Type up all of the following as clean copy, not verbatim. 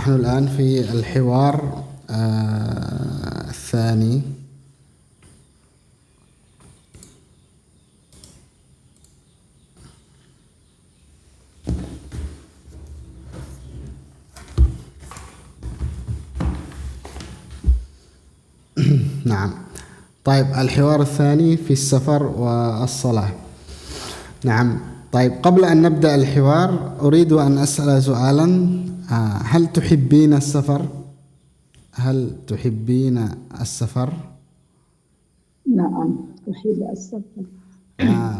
نحن الآن في الحوار الثاني. نعم. طيب، الحوار الثاني في السفر والصلاة. نعم. طيب، قبل أن نبدأ الحوار أريد أن أسأل سؤالا. هل تحبين السفر؟ هل تحبين السفر؟ نعم، أحب السفر.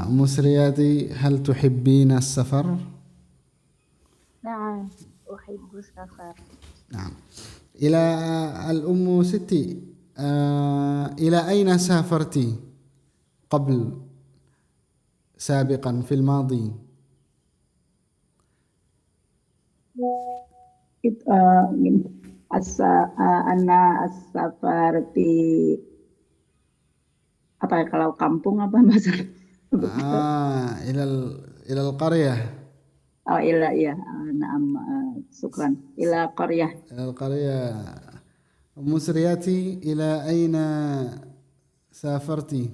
مسرياتي، هل تحبين السفر؟ نعم، أحب السفر. نعم. إلى الأم ستي، إلى أين سافرتِ قبل سابقا في الماضي؟ Ana safar di apa ya, kalau kampung apa bahasa? إلى القرية. Ila ya, naam, syukran. Ila qaryah. إلى القرية. أم سرياتي، إلى أين سافرتِ؟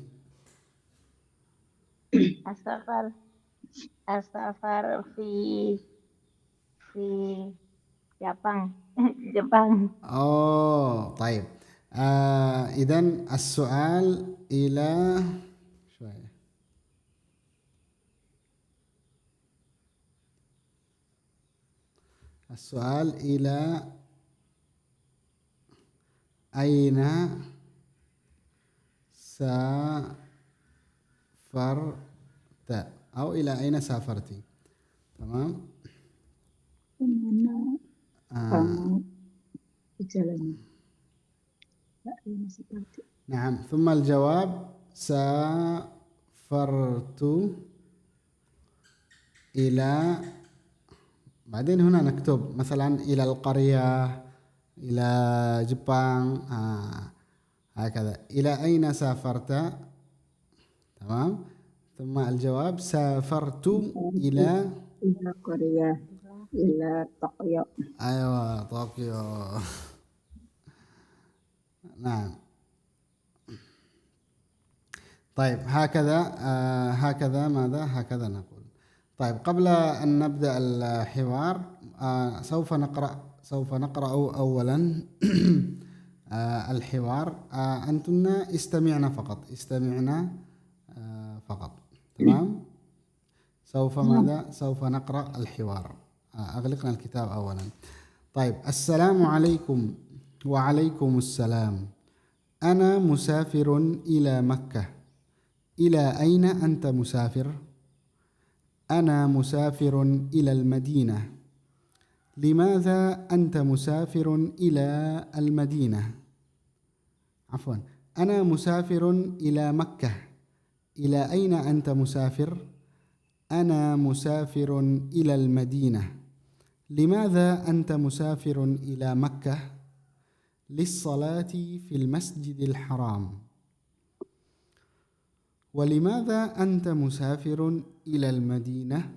السفر في Jepang. Jepang. طيب. إذن السؤال إلى شوية. السؤال إلى أين سافرت أو إلى أين سافرت. تمام. Kemana kamu berjalan? نعم. ثم الجواب سافرت إلى، بعدين هنا نكتب مثلا إلى القرية، إلى جبان، هكذا. إلى أين سافرت؟ تمام. ثم الجواب سافرت إلى Korea, ila Tokyo. أيوة، طوكيو. نعم. طيب، هكذا ماذا؟ هكذا نقول. طيب، قبل أن نبدأ الحوار سوف نقرأ أولا الحوار. أنتن استمعنا فقط. تمام. سوف نقرأ الحوار. أغلقنا الكتاب أولا. طيب. السلام عليكم. وعليكم السلام. أنا مسافر إلى مكة. إلى أين أنت مسافر؟ أنا مسافر إلى المدينة. لماذا أنت مسافر إلى المدينة؟ عفوا، أنا مسافر إلى مكة. إلى أين أنت مسافر؟ أنا مسافر إلى المدينة. لماذا أنت مسافر إلى مكة؟ للصلاة في المسجد الحرام. ولماذا أنت مسافر إلى المدينة؟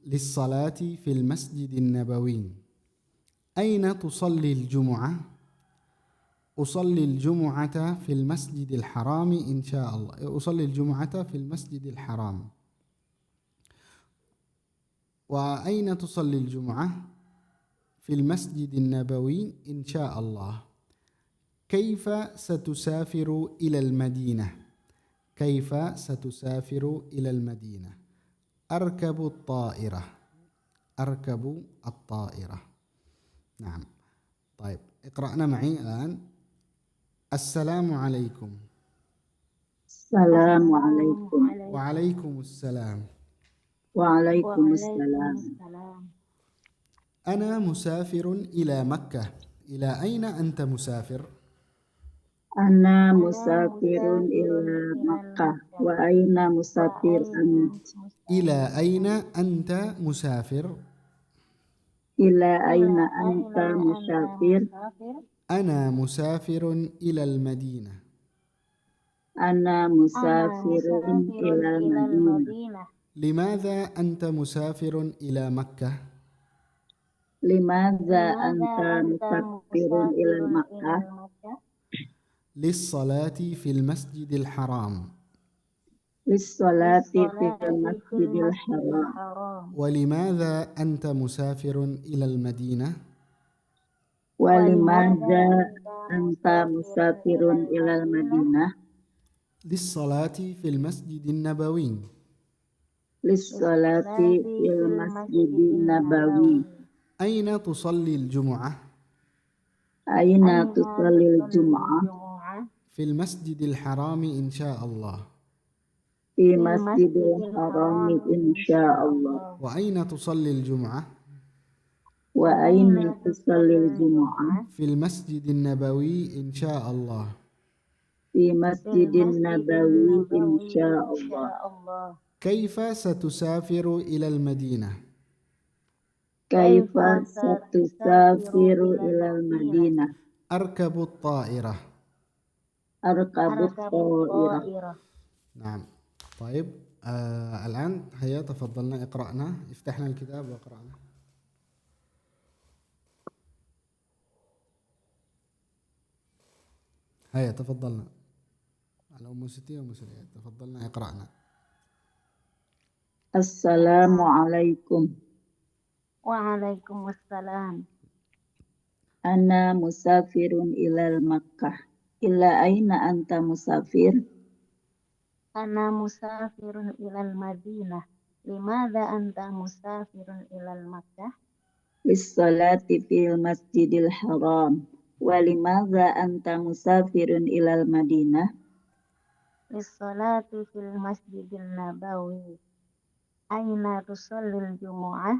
للصلاة في المسجد النبوي. أين تصلي الجمعة؟ أصلي الجمعة في المسجد الحرام إن شاء الله. أصلي الجمعة في المسجد الحرام. وأين تصلي الجمعة؟ في المسجد النبوي إن شاء الله. كيف ستسافر إلى المدينة؟ كيف ستسافر إلى المدينة؟ أركب الطائرة. أركب الطائرة. نعم. طيب، اقرأنا معي الآن. السلام عليكم. السلام عليكم. وعليكم السلام. وعليكم السلام. أنا مسافر إلى مكة. إلى أين أنت مسافر؟ Ana musafirun ila Makkah. Wa aina musafir ant? إلى أين أنت مسافر؟ Ila aina anta musafir? أنا مسافر إلى المدينة. Ana musafirun ila Madinah. لماذا أنت مسافر إلى مكة؟ Limadza لماذا anta أنت musafirun ilal مسافر Makkah? إلى مكة؟ للصلاة في المسجد الحرام Lis-sholati fil للصلاة في masjidil المسجد haram. الحرام. ولماذا أنت مسافر إلى المدينة Walimadza ولماذا anta أنت مسافر musafirun إلى ilal المدينة؟ Madinah? للصلاة في المسجد النبوي Lis-sholati للصلاة fil في المسجد masjidin nabawi. النبوي. أين تصلي الجمعة Aina أين tusallil تصلي jum'ah? الجمعة؟ في المسجد الحرام إن شاء الله Fi في masjidil المسجد harami الحرام إن شاء insyaallah. الله. وأين تصلي الجمعة Wa وأين aina تصلي tusallil jum'ah? الجمعة؟ في المسجد النبوي إن شاء الله Fi في masjidin المسجد nabawi النبوي إن insyaallah. شاء الله. كيف ستسافر إلى المدينة كيف Kaifa ستسافر satusafiru إلى ilal المدينة؟ Madinah? أركب الطائرة Arkabut أركب ta'irah. الطائرة. نعم طيب الآن هيا تفضلنا اقرأنا افتحنا الكتاب واقرأنا هيا تفضلنا على أم ستي وأم سريات تفضلنا اقرأنا Assalamualaikum. وعليكم السلام. Ana musafirun ilal Makkah. Ila aina anta musafir? أنا مسافر إلى المدينة. لماذا أنت مسافر إلى مكة؟ Lis-sholati fil masjidil haram. Walimadza anta musafirun ilal Madinah? للصلاة في المسجد النبوي. أين تصلي الجمعة؟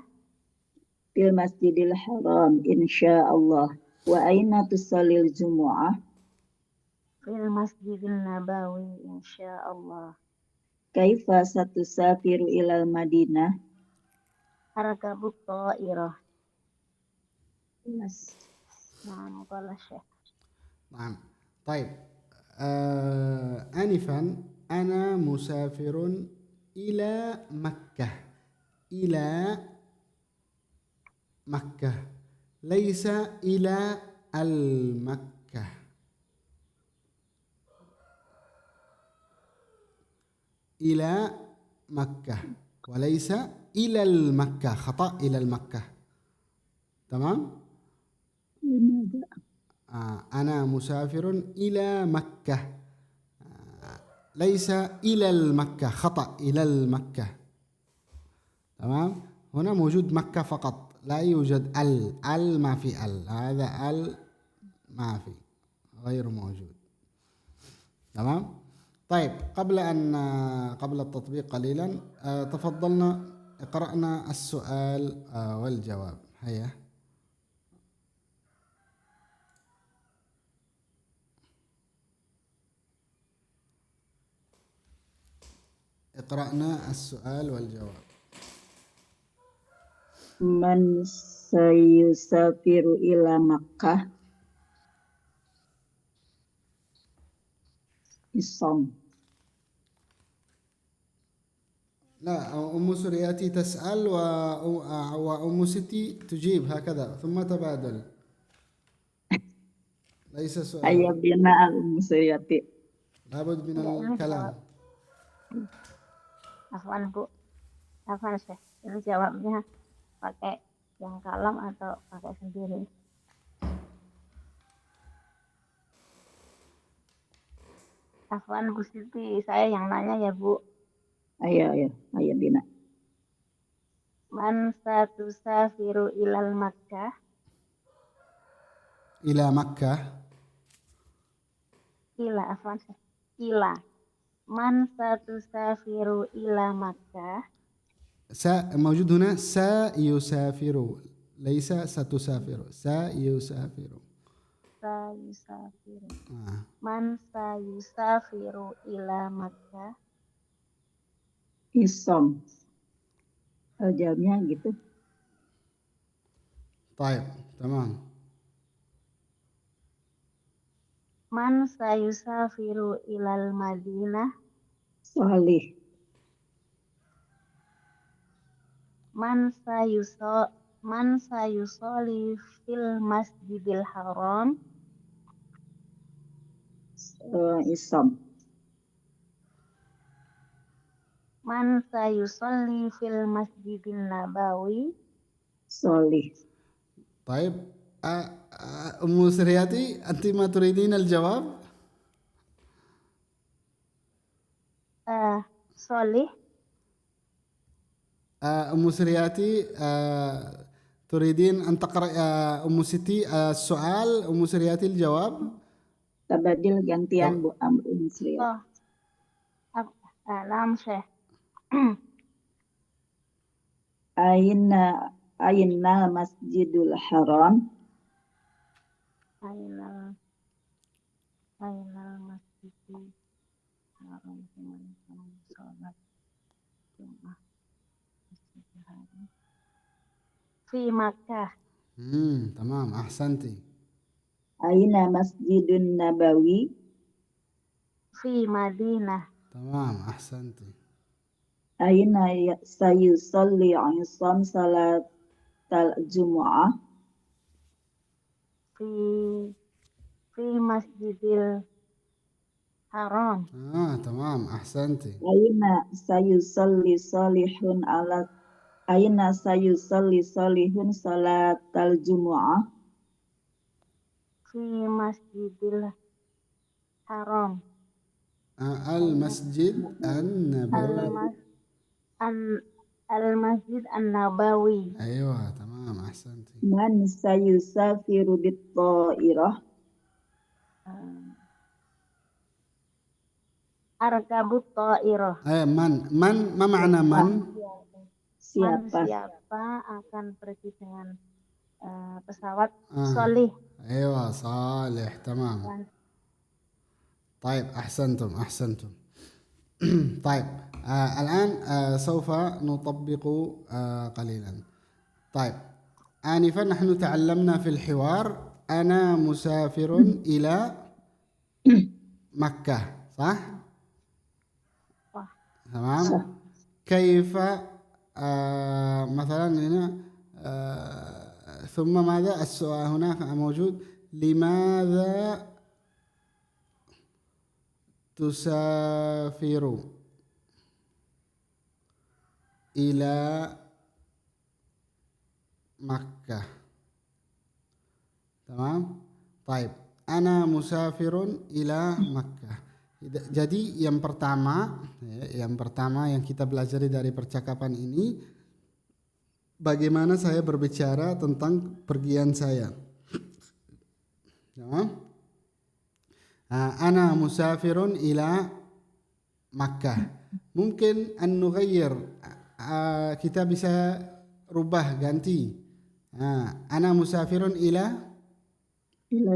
Fil masjidil haram insyaallah. Wa aina tusallil jumu'ah? في المسجد النبوي إن شاء الله. Kaifa satusafiru ilal Madinah? أركب الطائرة. Yes. نعم قال الشيخ. نعم طيب آنفا أنا مسافر إلى مكة إلى مكة ليس إلى المكة إلى مكة وليس إلى المكة خطأ إلى المكة تمام أنا مسافر إلى مكة ليس إلى المكة خطأ إلى المكة تمام هنا موجود مكة فقط لا يوجد ال ما في هذا ما في غير موجود تمام طيب قبل التطبيق قليلا تفضلنا اقرأنا السؤال والجواب هيا اقرأنا السؤال والجواب Man sayusafiru ila Makkah? Isom. لا أم سرياتي تسأل وأم ستي تجيب هكذا ثم تبادل ليس سؤال Ayah bina al-musayyati. لابد من الكلام Afwan Bu, Afwan Syekh. Ini jawabnya pakai yang kalam atau pakai sendiri? Afwan Bu Siti, saya yang nanya ya Bu. Ayah bina. Man satusafiru ilal Makkah? إلى مكة Afwan Syekh. Man satusafiru ila Makkah? موجود هنا سيسافر ليس ستسافر سيسافر Man sayusafiru ila Makkah? Isom. Jawabnya gitu. طيب تمام Man sayusafiru ilal Madinah? Salih. Man Man sayusolli fil masjidil haram. Isom. Man sayusolli fil masjidil nabawi. Solih. طيب أم سرياتي أنت ما تريدين الجواب؟ Solih. أم سرياتي تريدين أن تقرأ أم ستي السؤال، أم سرياتي الجواب؟ Tabadil gantian Bu Musriyati. Oh, naam Syekh. Aina masjidul haram. Ainal masjidil haram sholat Jumat Masjidil Haram. Fi Makkah. تمام أحسنتي. Aina masjidun nabawi. Fi Madinah. تمام أحسنتي. Aina sayusolli Isam salat al-jumu'ah. Fi Masjidil Haram. تمام أحسنتي. Aina sayusolli solihun solihun salat al-jumu'ah. Fi Masjidil Haram. المسجد النبوي. Al-Masjid An-Nabawi. أيوة تمام أحسنتي. Man sayusafiru bit-ta'irah. Arkabut Ta'irah. من ما معنى من؟ Siapa? Siapa akan pergi dengan pesawat Solih. أيوة صالح تمام. طيب أحسنتم. طيب الآن سوف نطبق قليلا. طيب آنفا نحن تعلمنا في الحوار أنا مسافر إلى مكة، صح؟ تمام. كيف مثلا هنا ثم ماذا السؤال هناك موجود، لماذا تسافر إلى مكة؟ تمام. طيب أنا مسافر إلى مكة. Jadi yang pertama yang kita pelajari dari percakapan ini, bagaimana saya berbicara tentang pergian saya. Tamam. Ana musafirun ila Makkah. Mungkin an nughayyir, kita bisa rubah ganti. Ana musafirun ila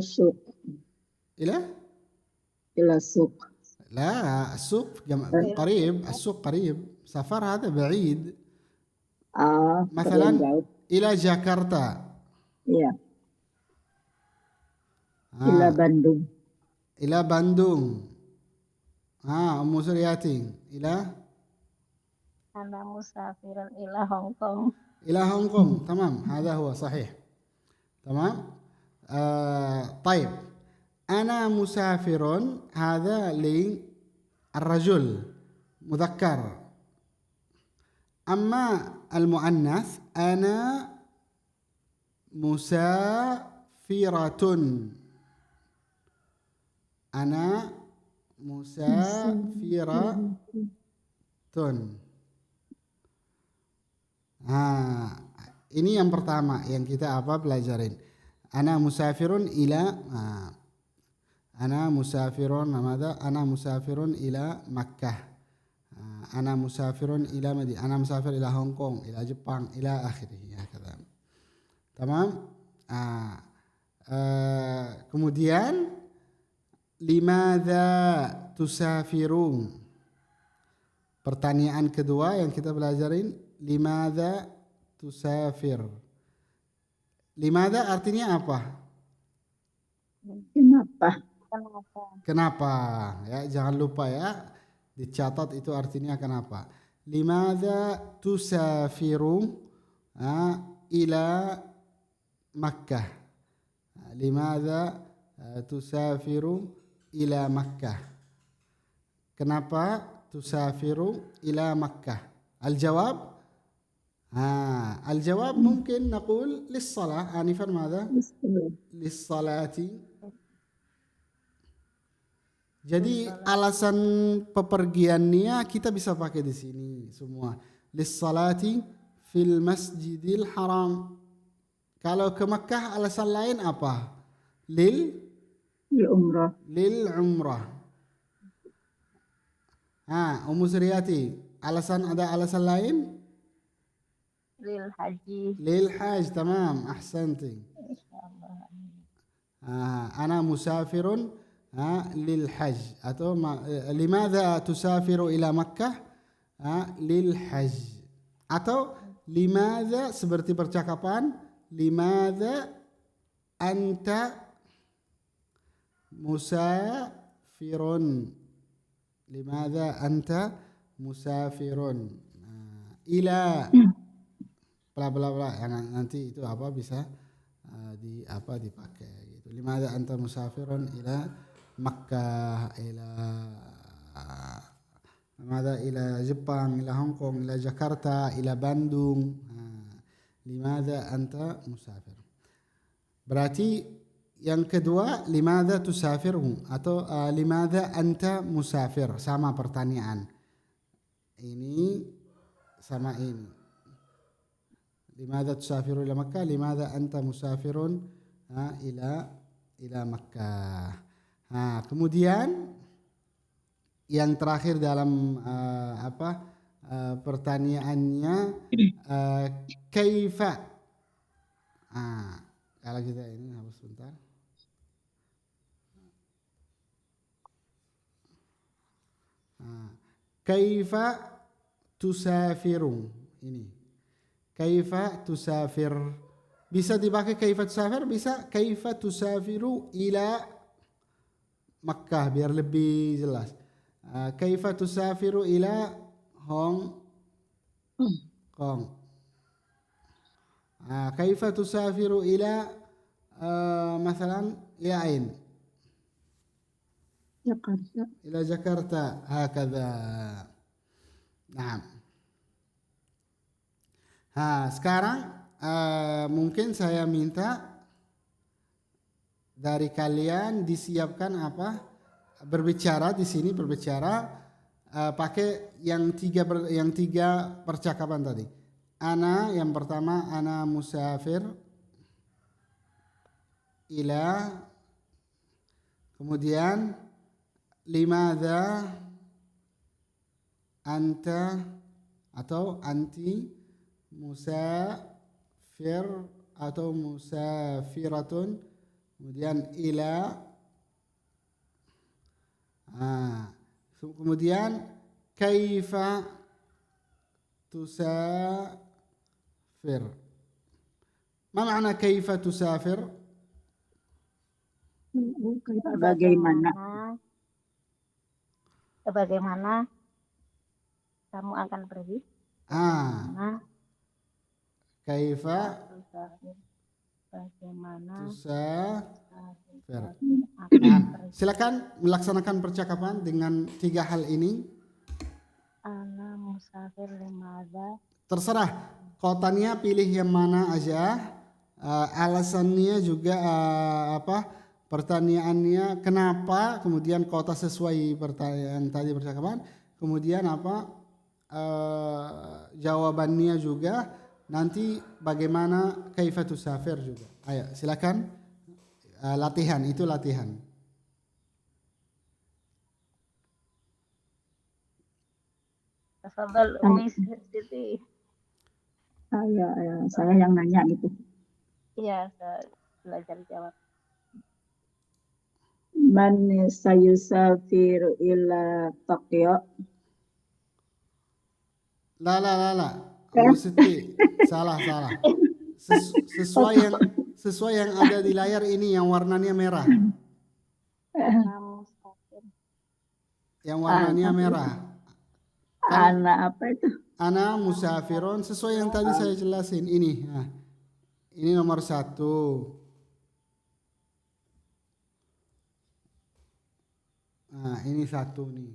suq. Ila suq. لا السوق قريب، السوق قريب، سفر هذا بعيد. مثلا إلى جاكرتا. Iya. Ila Bandung. إلى بندung. أم سرياتي إلى Ana musafirun ila Hong Kong. إلى هونغ كونغ. تمام هذا هو صحيح. تمام. طيب أنا مسافر هذا للرجل مذكر. أما المؤنث أنا مسافرة. أنا مسافرة. Ini yang pertama yang kita pelajarin. Ana musafirun ila أنا مسافر ماذا؟ أنا مسافر إلى مكة. أنا مسافر إلى مدينة. أنا مسافر إلى هونغ كونغ، إلى جبان، إلى آخره هكذا. تمام. Kemudian limadza tusafirun. Pertanyaan kedua yang kita pelajarin, limadza tusafir. Limadza artinya apa? Kenapa? Ya, jangan lupa ya, dicatat itu artinya kenapa. Limadza tusafiru. ila Makkah. Limadha tusafiru ila Makkah. Kenapa tusafiru ila Makkah? Al-jawab الجواب ممكن نقول للصلاة. آنفا ماذا؟ للصلاة. Jadi alasan pepergiannya kita bisa pakai di sini semua. Lissalati fil masjidil haram. Kalau ke Makkah alasan lain apa? umrah. Lil umrah. Ummu Suryati, ada alasan lain? Lil haji. Lil hajj, tamam, ahsanti. Insyaallah. Ana musafirun lil hajj. Atau limadha tusafiru ila Makkah? Lil hajj. Atau limadha seperti percakapan, limadha anta musafirun. Limadha anta musafirun ila bla bla bla. Nanti itu apa bisa dipakai gitu. Limadha anta musafirun ila Makkah, ila Jepang, ila Hong Kong, ila Jakarta, ila Bandung. Limadha anta musafir. Berarti yang kedua, limadha tusafiru atau limadha anta musafir, sama pertanyaan. Ini sama ini. Limadha tusafiru ila Makkah, limadha anta musafirun ila Makkah. Kemudian yang terakhir dalam pertanyaannya, kaifa. Kalau kita ini harus sebentar. Kaifa tusafiru. Ini. Kaifa tusafir. Bisa dipakai kaifa tusafir, bisa kaifa tusafiru ila Makkah biar lebih jelas. Kaifa tusafiru ila Hong Kong. Kaifa tusafiru ila مثلا إلى أين؟ Jakarta. إلى جاكرتا هكذا. نعم. Sekarang mungkin saya minta dari kalian disiapkan berbicara di sini, pakai yang tiga percakapan tadi. Yang pertama ana musafir ila, kemudian limadha anta atau anti musafir atau musafiratun, kemudian ila, kemudian kaifa tusafir. Ma makna kaifa tusafir? Bagaimana kamu akan pergi? Kaifa bagaimana tusafir. Silakan melaksanakan percakapan dengan tiga hal ini. Ana musafir limadha. Terserah kotanya pilih yang mana aja. Alasannya juga pertanyaannya kenapa, kemudian kota sesuai pertanyaan tadi percakapan, kemudian jawabannya juga, nanti bagaimana kaifa tusafir juga. Ayo silakan, latihan, itu latihan. Tafadhal Umi Siti. Ya, saya yang nanya gitu. Iya, saya belajar jawab. Man sayusafiru ila Tokyo. La. Ibu Siti, salah. Sesuai yang ada di layar ini yang warnanya merah. Yang warnanya merah. Ana apa itu? Ana musafirun, sesuai yang tadi saya jelasin ini. Ini nomor 1. Nah, ini 1 nih.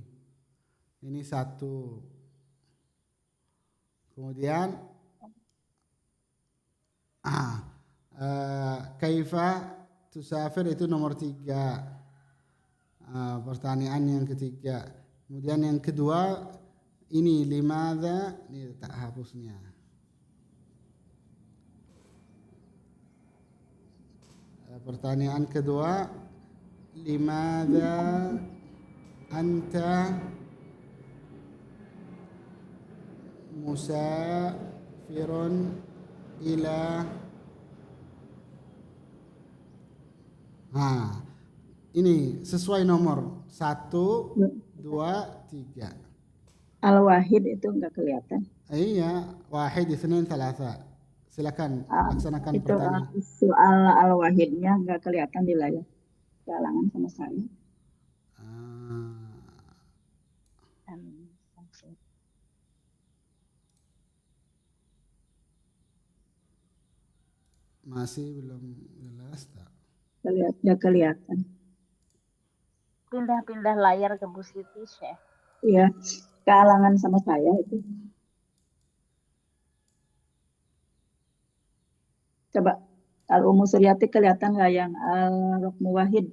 Ini 1. Kemudian kaifa tusafir itu nomor 3. Pertanyaan yang ketiga. Kemudian yang kedua ini limadha, ini tak hapusnya. Pertanyaan kedua, limadha anta musafirun ila. Ini sesuai nomor 1, 2, 3. Al-Wahid itu nggak kelihatan. Iya, wahid, itsnain, thalatha. Silakan laksanakan Itu pertanyaan. soal Al-Wahidnya nggak kelihatan di layar. Kalangan sama saya. Masih belum jelas tak? Nggak kelihatan. Pindah-pindah layar ke Bu Siti, Syekh. Iya, kalangan sama saya itu. Coba Al-Ummu Suryati kelihatan nggak yang Al-Rukmu Wahid?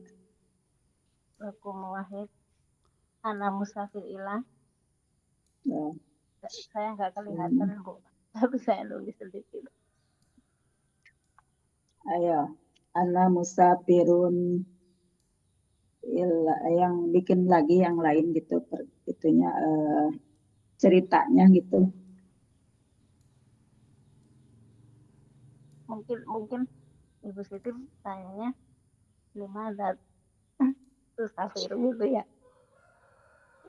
Rukmu Wahid. Ana musafir ila. Ya. Saya nggak kelihatan, Bu. Tapi saya nulis sedikit. Ayo, ana musafirun yang bikin lagi yang lain gitu, itunya ceritanya gitu. Mungkin Ibu Siti tanyanya limadha tusafir gitu ya.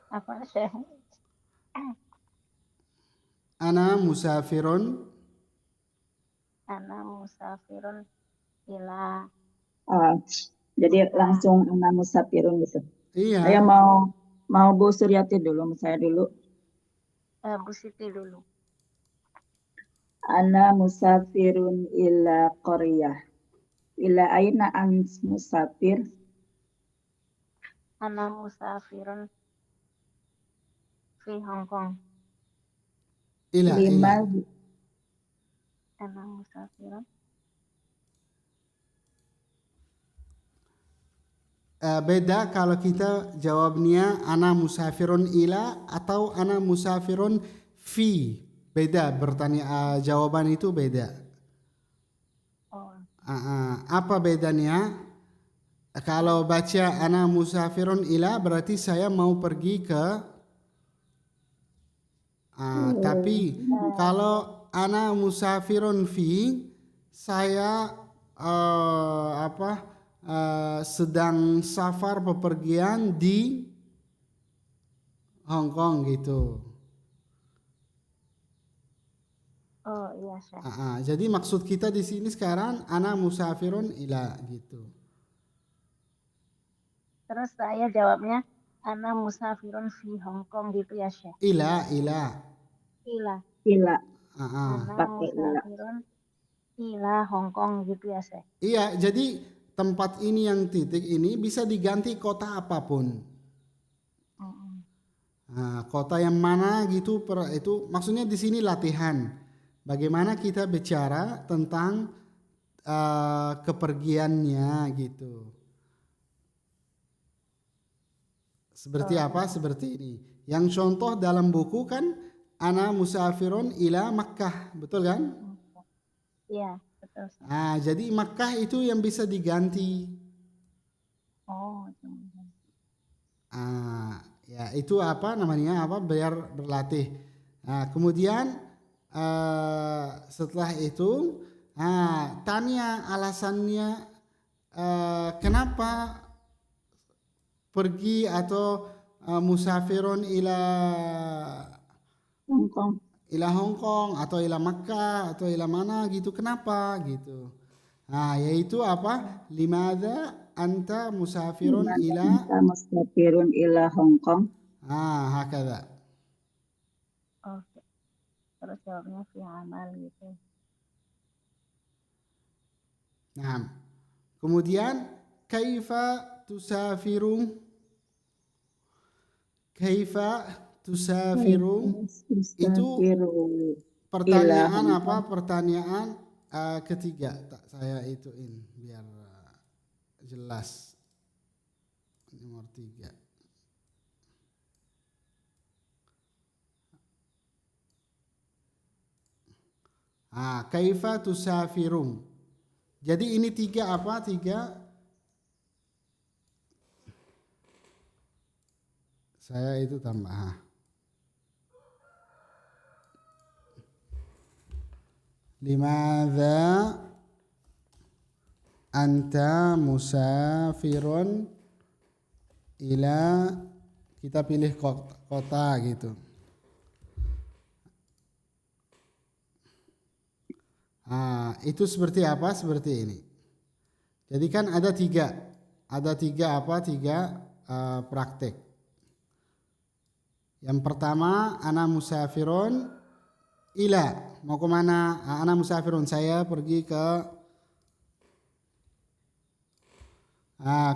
Apa Syekh? Ana musafirun. Ana musafirun ila. Jadi langsung ana musafirun gitu. Iya. Saya mau Bu Suryati dulu, saya dulu. Bu Siti dulu. Ana musafirun ila Korea. Ila aina an musafir? Ana musafirun fi Hong Kong. Ila. Ana musafirun. Beda kalau kita jawabnya ana musafirun ila atau ana musafirun fi. Beda jawaban itu beda. Apa bedanya? Kalau baca ana musafirun ila berarti saya mau pergi ke. Tapi kalau ana musafirun fi, saya sedang safar bepergian di Hong Kong gitu. Oh iya, Syekh. Jadi maksud kita di sini sekarang ana musafirun ila gitu. Terus saya jawabnya ana musafirun fi Hong Kong gitu ya, Syekh. Ila. Ana musafirun ila Hong Kong gitu ya, Syekh. Iya, jadi tempat ini yang titik ini bisa diganti kota apapun. Kota yang mana gitu, itu maksudnya di sini latihan. Bagaimana kita bicara tentang kepergiannya gitu. Seperti apa? Seperti ini. Yang contoh dalam buku kan ana musafirun ila Makkah, betul kan? Iya, betul. Jadi Makkah itu yang bisa diganti. Ya itu apa namanya, biar berlatih. Kemudian setelah itu tanya alasannya kenapa pergi atau musafirun ila Hong Kong atau ila Makkah atau ila mana gitu, kenapa gitu. Yaitu apa? Limadha anta musafirun ila Hong Kong. Hakadha. Oke. Terus jawabnya fi amal gitu. Nah, kemudian kaifa tusafiru, kaifa tusafiru itu Tusafiru ila pertanyaan Hong apa? Kong. Pertanyaan ketiga. Tak saya ituin biar jelas. Nomor 3. Kaifa tusafirun. Jadi ini 3 apa? 3. Saya itu tambah. Limadza anta musafirun ila, kita pilih kota gitu. Itu seperti apa? Seperti ini. Jadi kan ada 3. Ada 3 apa? 3 praktek. Yang pertama, ana musafirun ila. Mau kemana? Ana musafirun, saya pergi ke.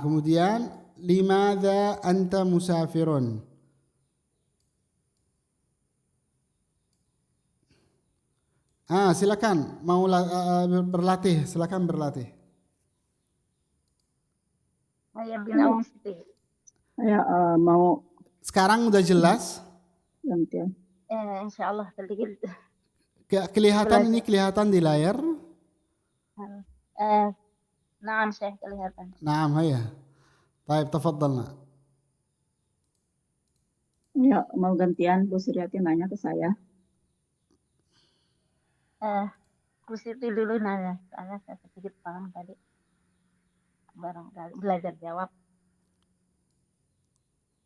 Kemudian limadza anta musafirun. Silakan mau berlatih, silakan berlatih. Saya bilang mesti. Saya mau Sekarang udah jelas? gantian. Insya Allah sedikit. Kelihatan ini kelihatan di layar? Naam Syekh, kelihatan. Naam, ya. Baik, tafadhalna. Ya, mau gantian Bu Suryati nanya ke saya. Bu Siti dulu nanya, karena saya sedikit paham tadi. Barangkali belajar jawab.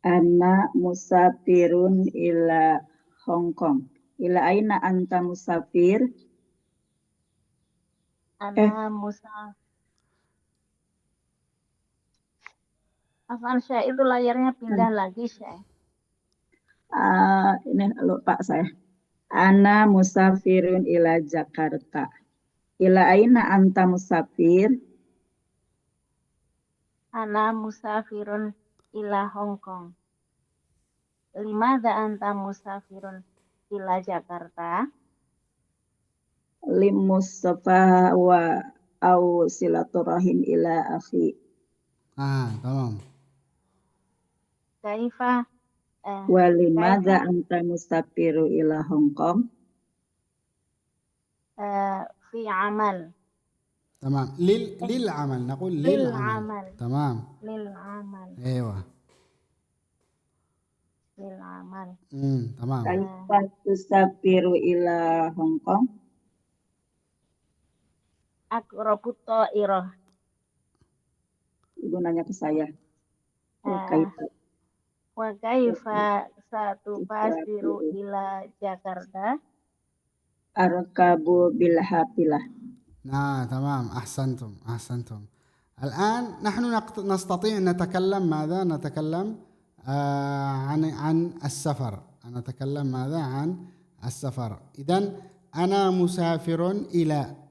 Ana musafirun ila Hong Kong. Ila aina anta musafir? Ana Musa. Afan Syekh, itu layarnya pindah lagi Syekh. Ini lupa saya. Ana musafirun ila Jakarta. Ila aina anta musafir? Ana musafirun ila Hong Kong. Limadza anta musafirun ila Jakarta? Limustafa wa au silaturahim ila akhi. Tamam. Kaifa Wa limadza anta musafiru ila Hong Kong? fi amal. تمام. للعمل نقول للعمل. تمام. للعمل. ايوه. للعمل. تمام. Kaifa tusafiru ila Hong Kong? Aqrabu ta'irah. Ibu nanya ke saya. Wa kaifa satufasiru ila Jakarta? Arkabu bil hafilah. تمام. أحسنتم. الآن نحن نستطيع أن نتكلم ماذا؟ نتكلم عن السفر. نتكلم ماذا؟ عن السفر. إذن أنا مسافر إلى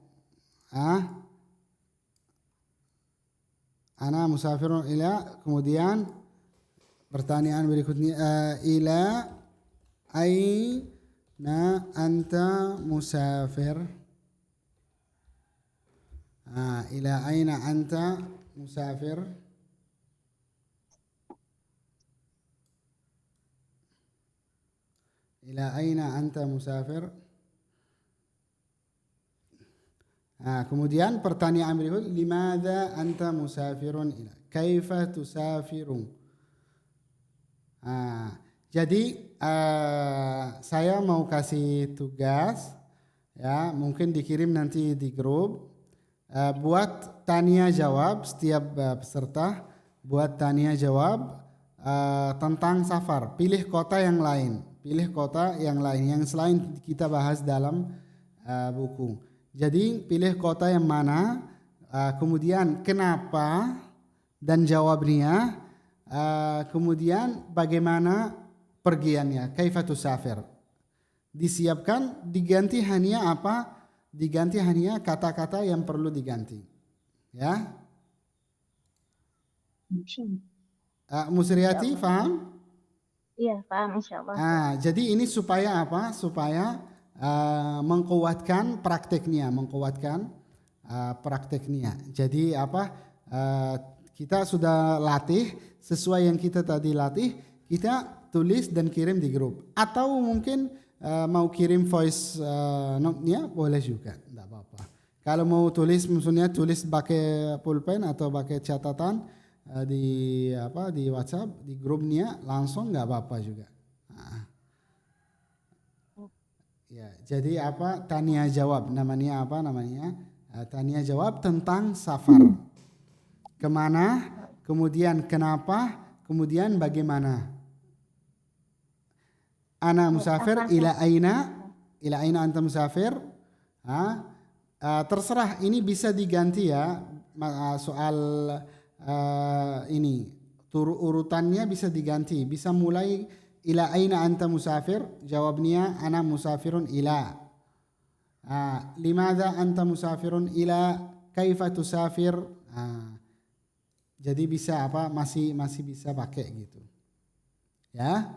أنا مسافر إلى, kemudian pertanyaan berikutnya, ila aina anta musafir? إلى أين أنت مسافر؟ إلى أين أنت مسافر؟ Kemudian pertanyaan berikut, limadza anta musafirun ila? Kaifa tusafiru? Jadi saya mau kasih tugas, ya, mungkin dikirim nanti di grup. Buat tanya jawab, setiap peserta buat tanya jawab tentang safar. Pilih kota yang lain, yang selain kita bahas dalam buku. Jadi pilih kota yang mana, kemudian kenapa dan jawabnya, kemudian bagaimana pergiannya, kaifa tusafir. Disiapkan, diganti hanya apa? Diganti hanya kata-kata yang perlu diganti. Ya, Insyaallah. Musriyati, Insyaallah. paham? Iya, paham insyaallah. Jadi ini supaya apa? Supaya mengkuatkan prakteknya, prakteknya. Jadi apa? Kita sudah latih sesuai yang kita tadi latih, kita tulis dan kirim di grup. Atau mungkin mau kirim voice note-nya boleh juga, enggak apa-apa. Kalau mau tulis, maksudnya tulis pakai pulpen atau pakai catatan di WhatsApp, di grupnya langsung nggak apa-apa juga. Ya, jadi apa? Tanya jawab, namanya apa namanya? Tanya jawab tentang safar. Kemana? Kemudian kenapa? Kemudian bagaimana? Ana musafir ila aina anta musafir. Terserah, ini bisa diganti ya, soal ini urutannya bisa diganti, bisa mulai ila aina anta musafir, jawabnya ana musafirun ila. Limadha anta musafirun ila, kaifa tusafir. Jadi bisa apa, masih bisa pakai gitu ya.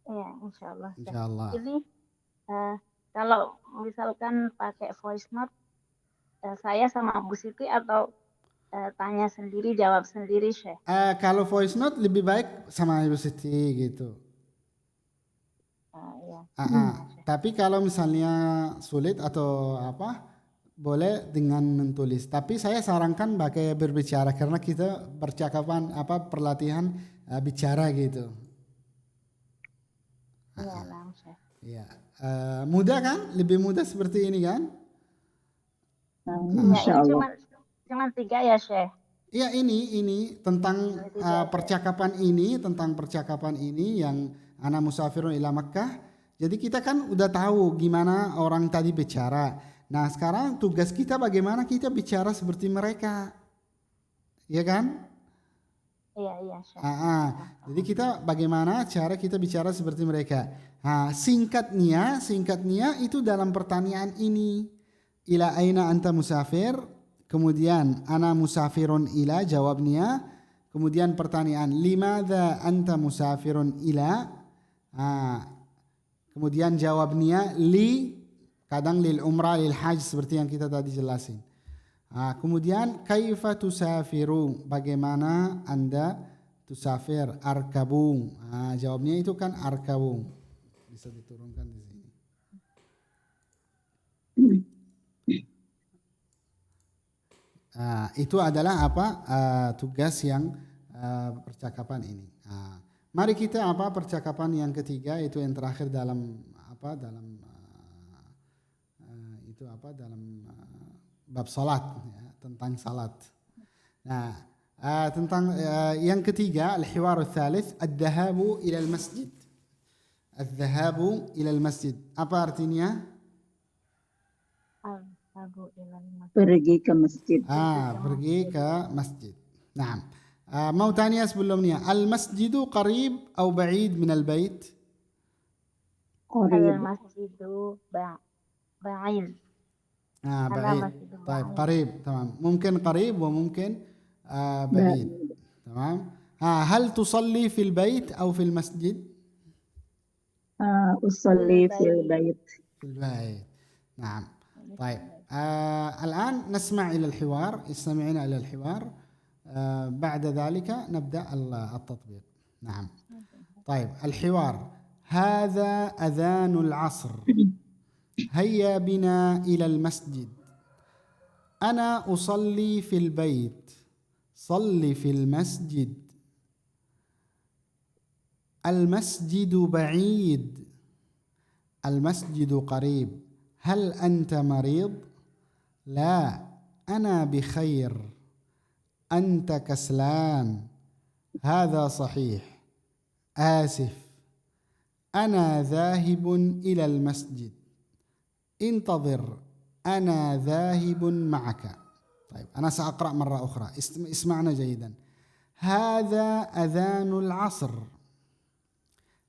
Iya, insyaallah. Insyaallah. Ini kalau misalkan pakai voice note, saya sama Bu Siti atau tanya sendiri jawab sendiri, Syekh? Kalau voice note lebih baik sama Ibu Siti gitu. Iya. Tapi kalau misalnya sulit atau apa, boleh dengan menulis. Tapi saya sarankan pakai berbicara karena kita percakapan perlatihan bicara gitu. Iya, nah, Syekh. Iya. Mudah kan? Lebih mudah seperti ini kan? Iya, ini Insyaallah. cuma 3 ya, Syekh. Iya, ini tentang percakapan ini yang ana musafirun ila Makkah. Jadi kita kan udah tahu gimana orang tadi bicara. Nah, sekarang tugas kita bagaimana kita bicara seperti mereka. Iya kan? Iya, Syekh. Jadi kita bagaimana cara kita bicara seperti mereka. Singkatnya itu dalam pertanyaan ini. Ila aina anta musafir, kemudian ana musafirun ila, jawabnya. Kemudian pertanyaan limadha anta musafirun ila. Kemudian jawabnya li, kadang lil umrah, lil hajj seperti yang kita tadi jelasin. Kemudian kaifa tusafiru, bagaimana Anda tusafir, arkabu. Jawabnya itu kan arkabu. Bisa diturunkan di sini. Itu adalah tugas yang percakapan ini. Mari kita percakapan yang ketiga, itu yang terakhir dalam bab salat ya, tentang salat. Nah, tentang yang ketiga, al-hiwar al-thalith, ad-dhahabu ila al-masjid. Ad-dhahabu ila al-masjid. Apa artinya? Pergi ke masjid. Pergi ke masjid. Nah, mau tanya sebelumnya, al-masjidu qarib atau ba'id min al-bait? Qarib. Al-masjidu ba'id. بعيد. طيب قريب تمام. ممكن قريب وممكن بعيد. تمام. هل تصلي في البيت أو في المسجد؟ أصلي في البيت. في البيت. نعم. طيب الآن نسمع إلى الحوار، استمعنا إلى الحوار. بعد ذلك نبدأ التطبيق. نعم. طيب الحوار: هذا أذان العصر، هيا بنا إلى المسجد. أنا أصلي في البيت، صلي في المسجد. المسجد بعيد، المسجد قريب. هل أنت مريض؟ لا، أنا بخير. أنت كسلان. هذا صحيح. آسف، أنا ذاهب إلى المسجد. انتظر، أنا ذاهب معك. طيب أنا سأقرأ مرة أخرى، اسمعنا جيدا. هذا أذان العصر،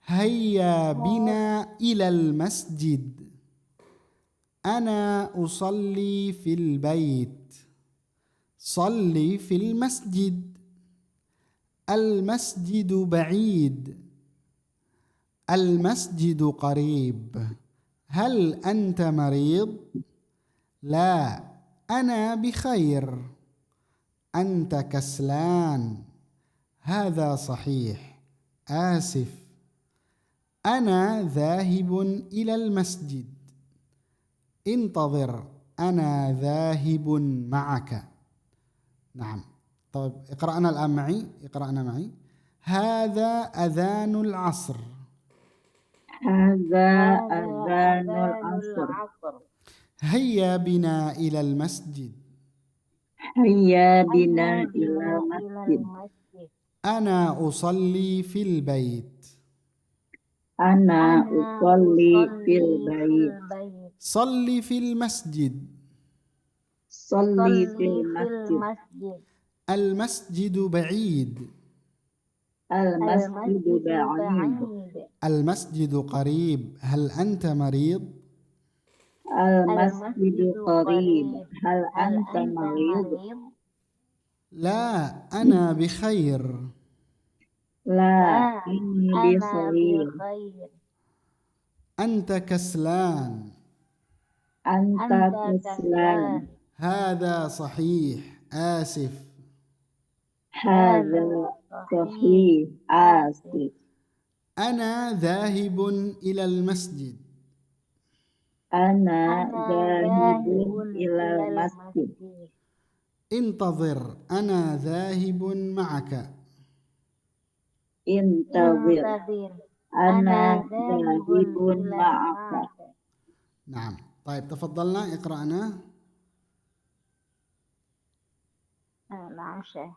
هيا بنا إلى المسجد. أنا أصلي في البيت. صلي في المسجد. المسجد بعيد. المسجد قريب. هل أنت مريض؟ لا، أنا بخير. أنت كسلان. هذا صحيح. آسف. أنا ذاهب إلى المسجد. انتظر، أنا ذاهب معك. نعم. طيب اقرأنا الآن معي. اقرأنا معي. هذا أذان العصر. هذا هذا أذان أذان العصر. العصر. هيا بنا إلى المسجد. هيا بنا هيا إلى بنا إلى المسجد. المسجد. أنا أصلي في البيت. أنا أنا أصلي في أصلي في البيت. البيت. صلي في المسجد. صلي في صلي في المسجد. المسجد. المسجد بعيد. المسجد المسجد بعيد. بعيد. المسجد قريب. هل أنت مريض؟ المسجد المسجد قريب. قريب. هل هل أنت أنت مريض؟ مريض؟ لا، أنا بخير. لا، لا، إني أنا بخير. بخير. أنت كسلان. أنت أنت كسلان. كسلان. هذا صحيح. آسف. هذا هذا صحيح. صحيح. آسف. آسف. أنا ذاهب إلى المسجد. أنا أنا ذاهب ذاهب إلى إلى المسجد. المسجد. انتظر، أنا ذاهب معك. انتظر. انتظر. أنا أنا ذاهب ذاهب إلى معك. معك. نعم. طيب تفضلنا اقرأنا. نعم شيخ.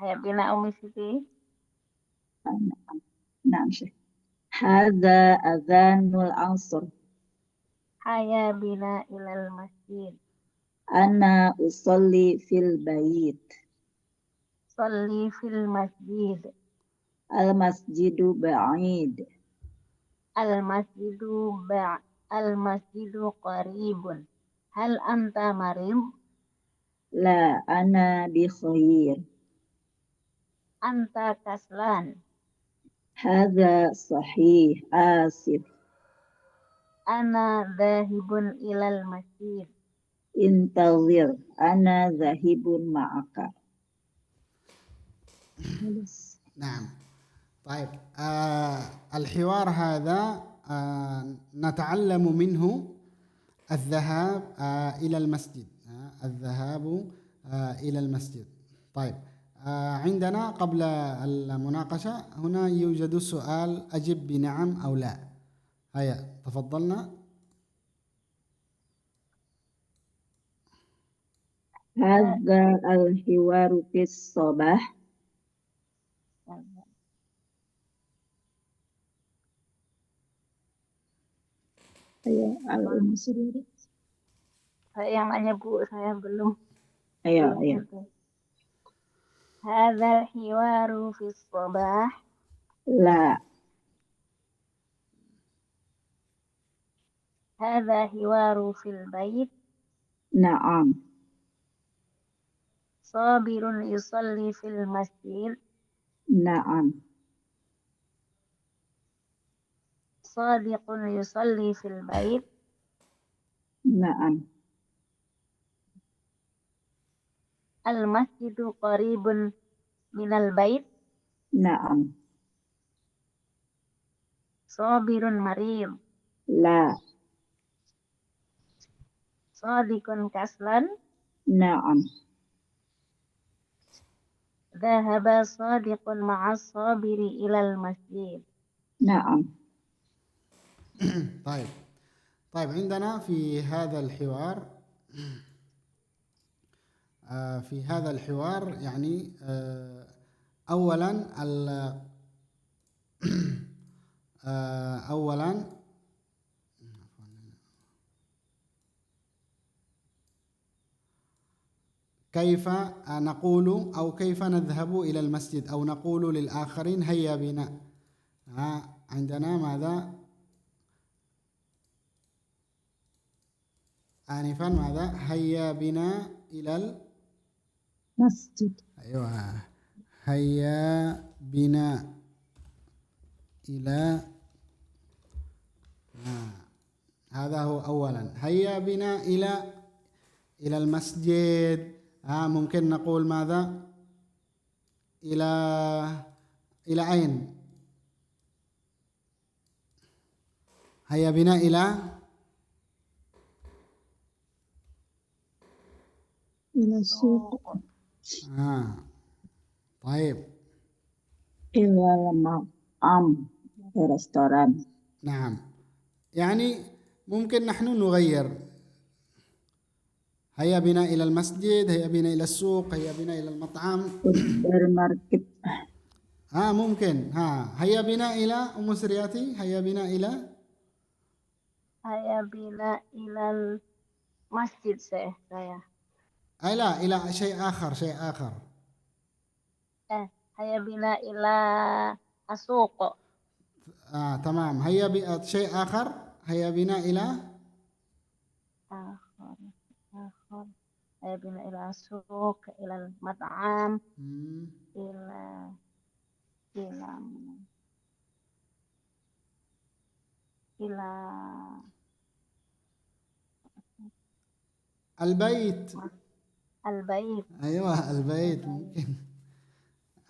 هيا بنا أمي سيدي. نعم شيخ. هذا أذان العصر. هيا بنا إلى المسجد. أنا أصلي في البيت. صلي في المسجد. المسجد بعيد. المسجد المسجد قريب. هل أنت مريض؟ لا، أنا بخير. أنت كسلان. هذا صحيح. آسف. أنا ذاهب إلى المسجد. انتظر، أنا ذاهب معك. نعم. طيب الحوار هذا نتعلم منه الذهاب إلى المسجد. الذهاب إلى المسجد. طيب عندنا قبل المناقشة هنا يوجد سؤال أجب بنعم أو لا. هيا تفضلنا. هذا الحوار في الصباح. Ayo, Al-Ummi sendiri. Saya yang nanya Bu, saya belum. Ayo, belum ayo. itu. هذا الحوار في الصباح. لا. هذا حوار في البيت. نعم. صابر يصلي في المسجد. نعم. صادق يصلي في البيت. نعم. المسجد قريب من البيت. نعم. صابر مريض. لا. صادق كسلان. نعم. ذهب صادق مع الصابر إلى المسجد. نعم. طيب عندنا في هذا الحوار يعني أولا كيف نقول أو كيف نذهب إلى المسجد أو نقول للآخرين هيا بنا. عندنا ماذا؟ آنفا ماذا؟ هيا بنا إلى masjid. أيوة، هيا بنا إلى هذا هو أولا. هيا بنا إلى المسجد. ممكن نقول ماذا؟ إلى أين؟ هيا بنا إلى Ila suq. طيب. Ila ma'am. Restoran. نعم، يعني ممكن نحن نغير. هيا بنا إلى المسجد، هيا بنا إلى السوق، هيا بنا إلى المطعم. Supermarket. ممكن. هيا بنا إلى أم سرياتي، هيا بنا إلى Haya bina ilal masjid saya. لا، إلى شيء آخر. Haya bina ila asuq. تمام. هيا شيء آخر. هيا بنا إلى Akhir. Haya bina ila asuq, ila mat'am, ila ila ila البيت. al-bait. أيوة، البيت.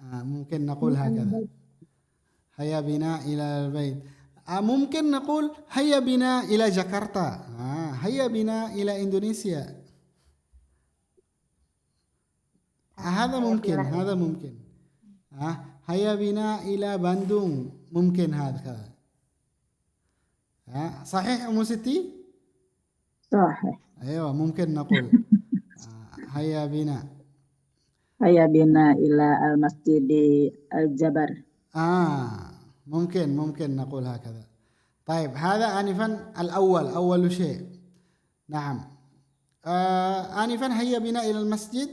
ممكن نقول هكذا. هيا بنا إلى البيت. ممكن نقول هيا بنا إلى جاكرتا. هيا بنا إلى إندونيسيا. هذا ممكن. هيا بنا إلى باندونغ. ممكن هذا. صحيح أم ستي؟ Sahih. أيوة، ممكن نقول هيا بنا. Haya bina ila al-masjidi al-jabar. ممكن نقول هكذا. طيب، هذا آنفا الأول، أول شيء. نعم. آنفا هيا بنا إلى المسجد،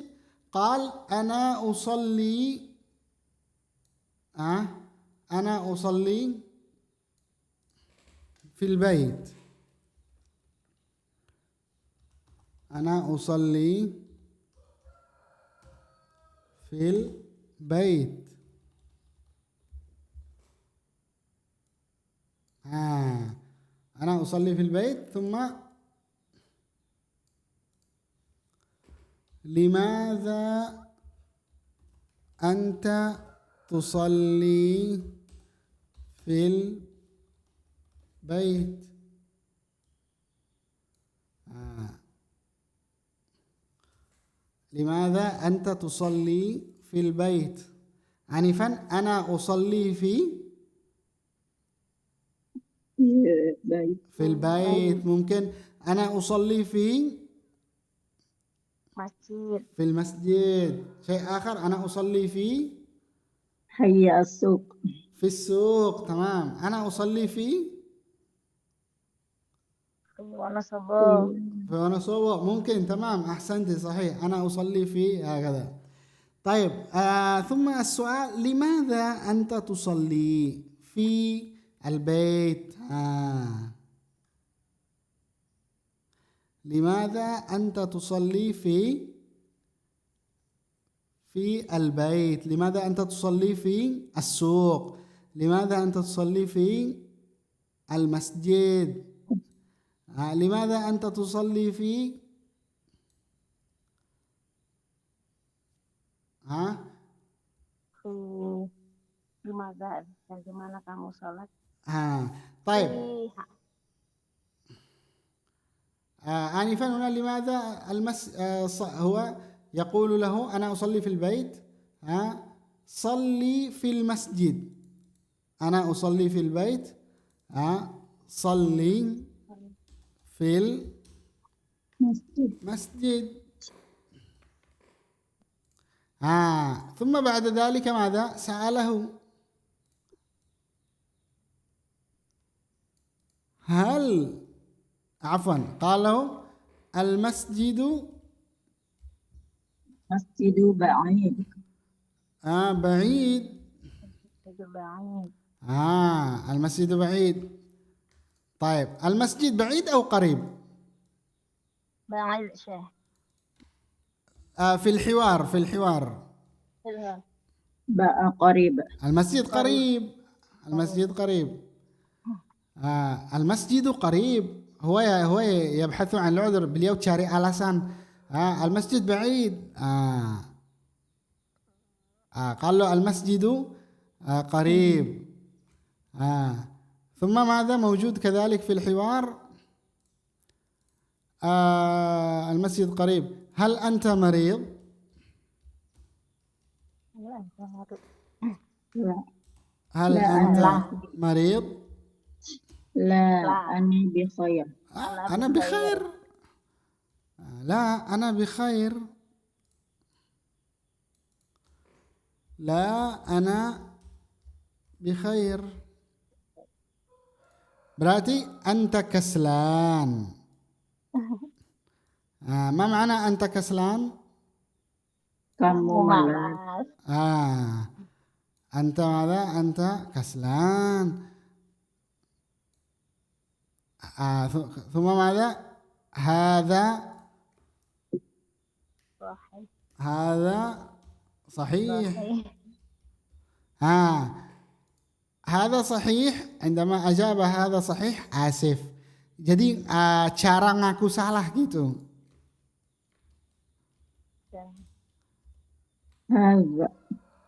قال أنا أصلي. أنا أصلي في البيت. أنا أصلي في البيت. أنا أصلي في البيت. ثم لماذا أنت تصلي في البيت؟ لماذا أنت تصلي في البيت؟ آنفا أنا أصلي في البيت. ممكن أنا أصلي في المسجد. شيء آخر، أنا أصلي في Hayya as-suq. السوق. تمام. أنا أصلي في ونصوب. ممكن. تمام، أحسنت، صحيح. أنا أصلي في هكذا. طيب. ثم السؤال، لماذا أنت تصلي في البيت؟ لماذا أنت تصلي في البيت؟ لماذا أنت تصلي في السوق؟ لماذا أنت تصلي في المسجد؟ لماذا أنت تصلي في di mana kamu sholat? طيب. آنفا هنا لماذا هو يقول له أنا أصلي في البيت. صلي في المسجد. أنا أصلي في البيت. صلي في المسجد. ثم بعد ذلك ماذا سأله؟ قال له المسجد بعيد. بعيد. المسجد بعيد. طيب، المسجد بعيد أو قريب؟ بعيد شيء. في الحوار حلو. قريب. المسجد قريب. المسجد قريب. المسجد قريب. هو يبحث عن العذر beliau cari alasan. المسجد بعيد. قال له المسجد قريب. ثم ماذا موجود كذلك في الحوار؟ المسجد قريب. هل أنت مريض؟ لا. هل لا، أنت لا. مريض؟ لا، لا. أنا بخير. أنا بخير. لا أنا بخير. لا أنا بخير. berarti أنت كسلان. ما معنى أنت كسلان؟ Kamu malas. أنت ماذا؟ أنت كسلان. ثم ماذا؟ هذا صحيح. هذا صحيح. عندما أجاب هذا صحيح آسف. Jadi cara ngaku salah gitu.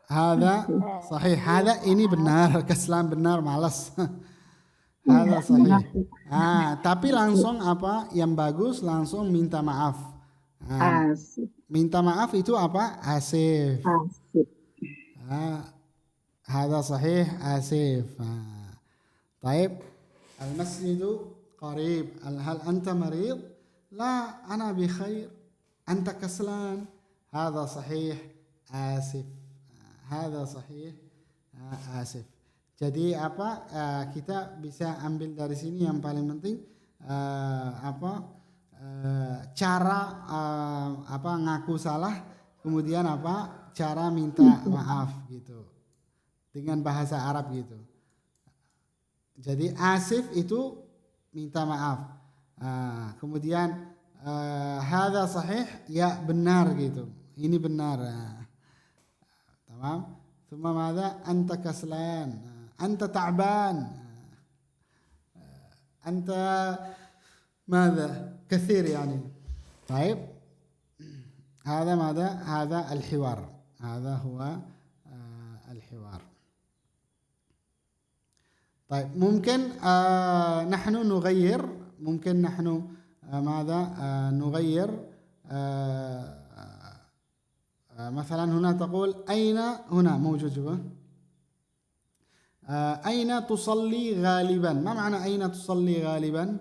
Hada sahih. Hada ini benar, kesalahan benar, malas. Hada sahih. Tapi langsung apa yang bagus, langsung minta maaf. Asif. Minta maaf itu apa? Asif. Hada sahih, asif. طيب المسجد قريب. هل أنت مريض؟ لا أنا بخير. أنت كسلان. هذا صحيح آسف. هذا صحيح آسف. Jadi apa kita bisa ambil dari sini yang paling penting cara ngaku salah, kemudian cara minta maaf gitu dengan bahasa Arab gitu. Jadi asif itu minta maaf. Kemudian hadza sahih, ya benar gitu. Ini benar. Tamam. ثم ماذا؟ أنت كسلان. أنت تعبان. أنت ماذا؟ كثير يعني. طيب هذا ماذا؟ هذا الحوار. هذا هو الحوار. طيب ممكن نحن نغير. ممكن نحن ماذا نغير. مثلا هنا تقول أين. هنا موجود جوا. أين تصلي غالبا. ما معنى أين تصلي غالبا؟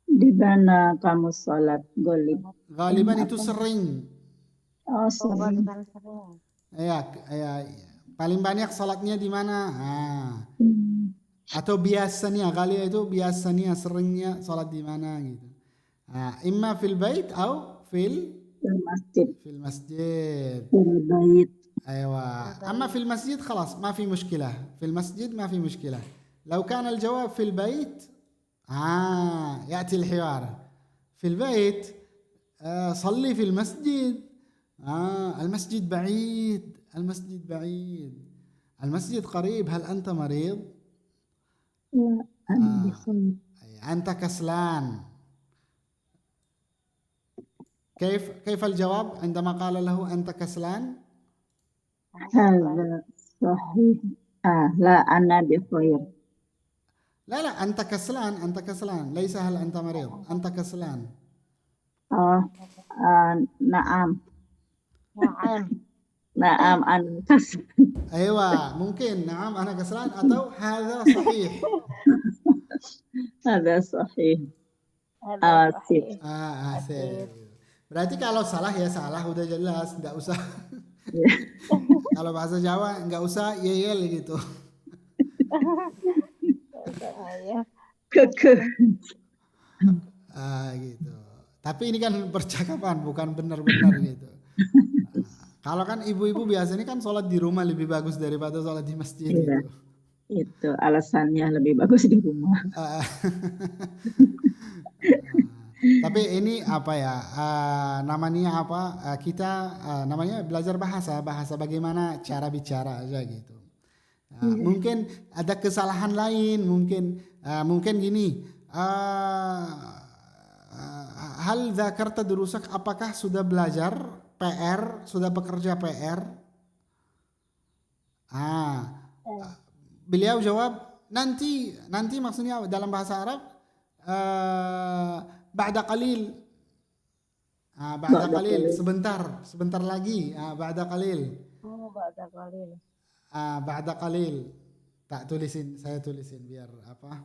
Di mana kamu salat golib? غالبا itu sering. Oh, sering. Ya, paling banyak salatnya di mana? Atau biasanya, kali itu biasanya, seringnya salat di mana gitu. Imma fil bait atau fil المسجد. في المسجد. في البيت. أيوة. أما في المسجد خلاص ما في مشكلة. في المسجد ما في مشكلة. لو كان الجواب في البيت يأتي الحوار. في البيت صلي في المسجد. المسجد بعيد. المسجد بعيد. المسجد قريب. هل أنت مريض؟ لا أنا بخير. أنت كسلان. كيف الجواب عندما قال له أنت كسلان؟ هذا صحيح. لا أنا بخير. لا أنت كسلان. أنت كسلان ليس هل أنت مريض. أنت كسلان. نعم. نعم أنا كسلان. أيوة ممكن نعم أنا كسلان atau هذا صحيح. هذا صحيح. Asif. Asif. Berarti kalau salah ya salah, udah jelas, nggak usah. Kalau bahasa Jawa nggak usah yel gitu. Gitu. Tapi ini kan percakapan, bukan benar-benar gitu. Kalau kan ibu-ibu biasanya kan sholat di rumah lebih bagus daripada sholat di masjid gitu. Itu alasannya lebih bagus di rumah. Tapi Tapi ini apa ya? Namanya apa? Kita namanya belajar bahasa bagaimana cara bicara aja gitu. Mungkin ada kesalahan lain, mungkin gini. Hal dzakarta durusak, apakah sudah belajar PR, sudah bekerja PR? Beliau jawab nanti maksudnya dalam bahasa Arab ba'da qalil. Ba'da qalil, sebentar lagi. Ba'da qalil. Oh, ba'da qalil. Ba'da qalil. Saya tulisin biar apa?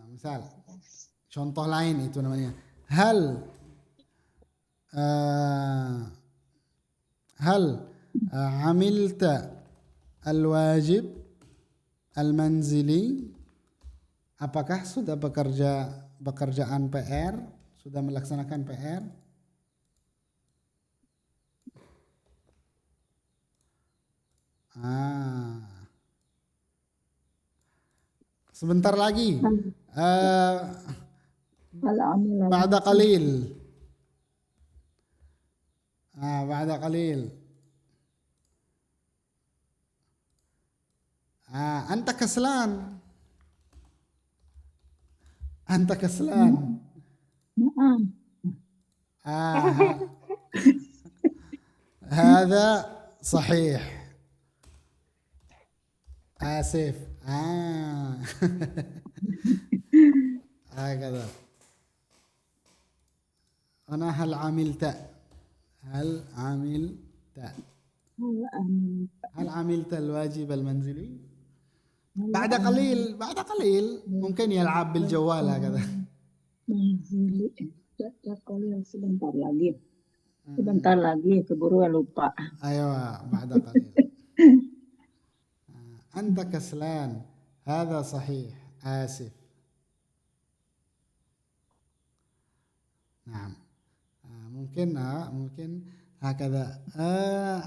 Misal contoh lain itu namanya hal amilta al-wajib al-manzili, apakah sudah pekerjaan PR, sudah melaksanakan PR? Sebentar lagi. Ba'da qalil. Ba'da qalil. Anta kaslan. هذا صحيح. آسف. هكذا. أنا هل عملت الواجب المنزلي؟ بعد قليل ممكن يلعب بالجوال هكذا. Sebentar lagi keburu lupa. أيوة بعد قليل. أنت كسلان. هذا صحيح. آسف. Nah, mungkin hakada.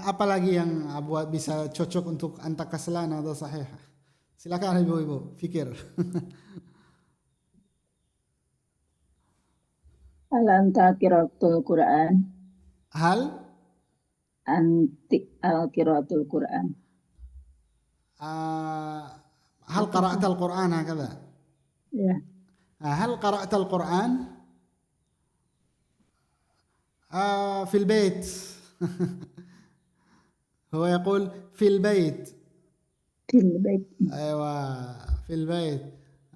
Apalagi yang buat bisa cocok untuk anta kaslan atau sahih? Silakan ibu-ibu, fikir. Hal anta qiraatul Quran? Hal qiraatul Quran. هل قرأت القرآن هكذا؟ هل قرأت القرآن؟ في البيت. هو يقول في البيت. أيوة في البيت.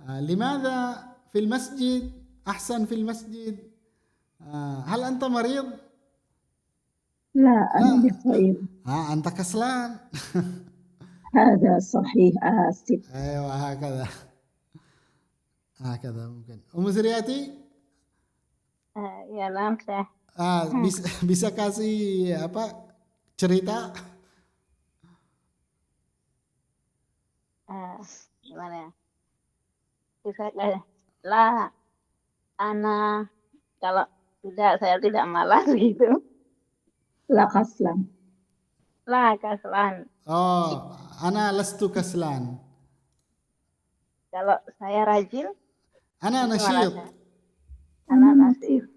لماذا في المسجد أحسن؟ في المسجد. هل أنت مريض؟ لا أنا بخير. أنت كسلان. هذا صحيح. آسف. أيوة هكذا ممكن. زرياتي؟ Ya, saya. Bisa kasih cerita? Gimana ya? Bisa lah, ana kalau saya tidak malas gitu. La kaslan. Oh, ana lastu kaslan. Kalau saya rajin, ana nasyid. Ana nasyid.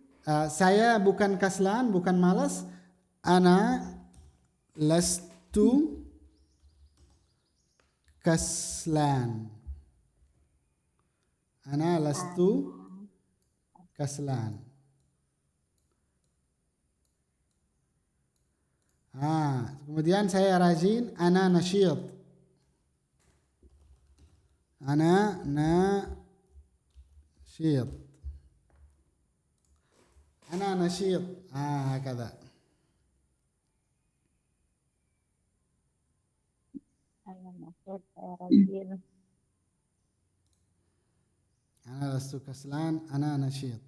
Saya bukan kaslan, bukan malas. Ana lastu kaslan. Ana lastu kaslan. Kemudian saya rajin, ana nasyid. Ana nasyid. أنا نشيط. هكذا. أنا لست كسلان. أنا نشيط.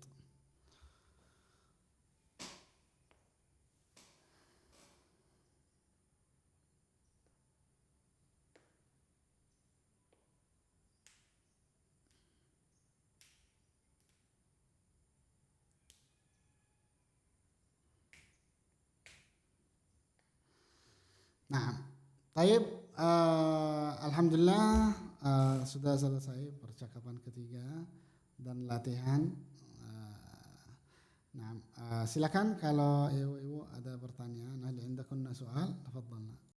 Nah, taib, alhamdulillah sudah selesai percakapan ketiga dan latihan. Nah, silakan kalau ibu-ibu ada